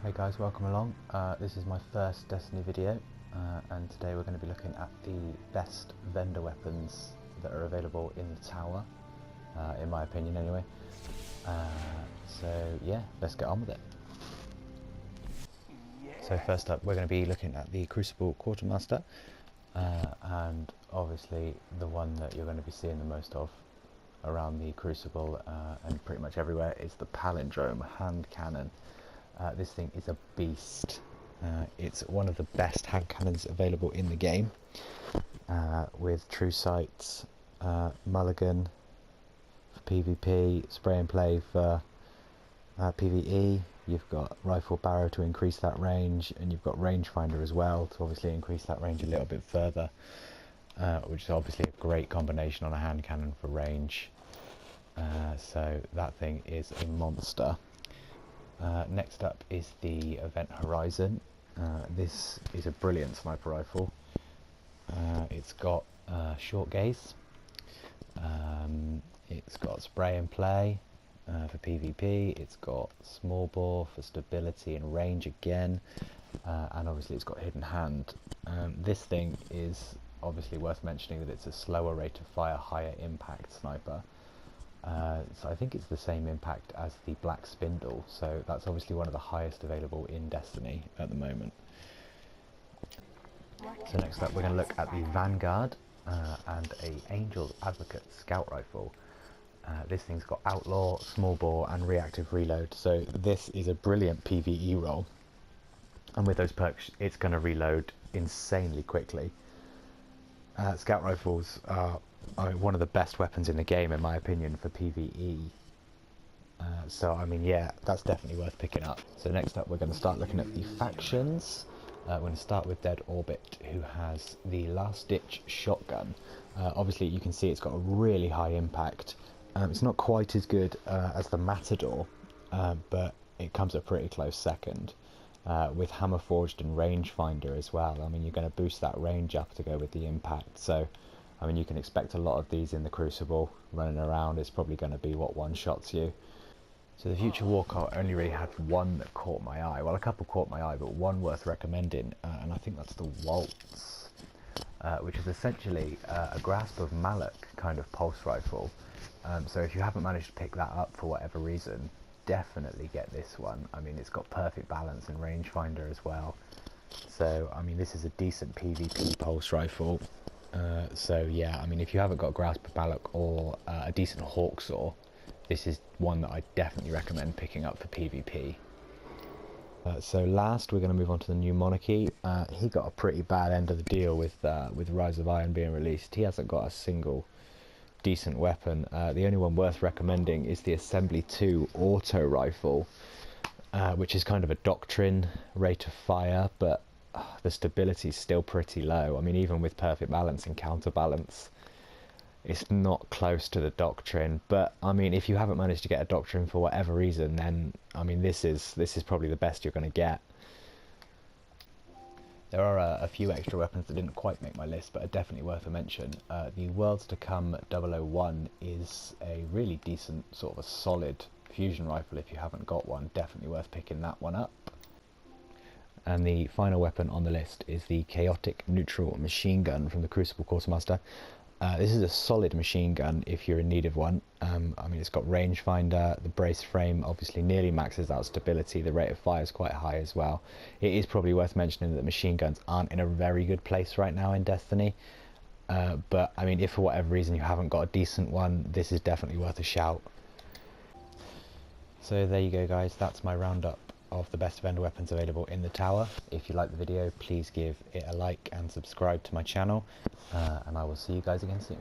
Hey guys, welcome along. This is my first Destiny video, and today we're going to be looking at the best vendor weapons that are available in the tower, in my opinion anyway. So yeah, let's get on with it. So first up, we're going to be looking at the Crucible Quartermaster, and obviously the one that you're going to be seeing the most of around the Crucible and pretty much everywhere is the Palindrome hand cannon. This thing is a beast. It's one of the best hand cannons available in the game, with true sights, mulligan for PvP, spray and play for PVE. You've got rifle barrow to increase that range, and you've got rangefinder as well to obviously increase that range a little bit further, which is obviously a great combination on a hand cannon for range. So that thing is a monster. Next up is the Event Horizon. This is a brilliant sniper rifle. It's got short gaze, it's got spray and play for PvP, it's got small bore for stability and range again, and obviously it's got hidden hand. This thing is obviously worth mentioning that it's a slower rate of fire, higher impact sniper. So I think it's the same impact as the Black Spindle, so that's obviously one of the highest available in Destiny at the moment. So next up we're going to look at the Vanguard and a Angel Advocate Scout Rifle. This thing's got Outlaw, Small Bore and Reactive Reload, so this is a brilliant PvE role, and with those perks it's going to reload insanely quickly. Scout Rifles are one of the best weapons in the game in my opinion for PvE, so I mean yeah, that's definitely worth picking up. So next up we're going to start looking at the factions. We're going to start with Dead Orbit, who has the Last Ditch Shotgun. Obviously you can see it's got a really high impact. It's not quite as good as the Matador, but it comes a pretty close second. With Hammer Forged and Rangefinder as well. I mean, you're going to boost that range up to go with the impact, so I mean you can expect a lot of these in the Crucible running around. It's probably going to be what one-shots you. So the Future Warcart only really had one that caught my eye, well a couple caught my eye, but one worth recommending, and I think that's the Waltz, which is essentially a Grasp of Malak kind of pulse rifle. So if you haven't managed to pick that up for whatever reason, definitely get this one. I mean, it's got perfect balance and rangefinder as well, so I mean this is a decent PvP pulse rifle. So yeah, I mean if you haven't got Grasp of Malak or a decent Hawksaw, this is one that I definitely recommend picking up for PvP. So last we're going to move on to the new Monarchy. He got a pretty bad end of the deal with Rise of Iron being released. He hasn't got a single decent weapon. The only one worth recommending is the Assembly 2 auto rifle, which is kind of a doctrine rate of fire, but the stability is still pretty low. I mean, even with perfect balance and counterbalance, it's not close to the doctrine. But I mean, if you haven't managed to get a doctrine for whatever reason, then I mean this is probably the best you're going to get. There are a few extra weapons that didn't quite make my list, but are definitely worth a mention. The Worlds to Come 001 is a really decent, sort of a solid fusion rifle. If you haven't got one, definitely worth picking that one up. And the final weapon on the list is the Chaotic Neutral Machine Gun from the Crucible Quartermaster. This is a solid machine gun if you're in need of one. I mean, it's got rangefinder, the brace frame obviously nearly maxes out stability, the rate of fire is quite high as well. It is probably worth mentioning that machine guns aren't in a very good place right now in Destiny, but I mean if for whatever reason you haven't got a decent one, this is definitely worth a shout. So there you go guys, that's my roundup of the best vendor weapons available in the tower. If you like the video, please give it a like and subscribe to my channel, and I will see you guys again soon.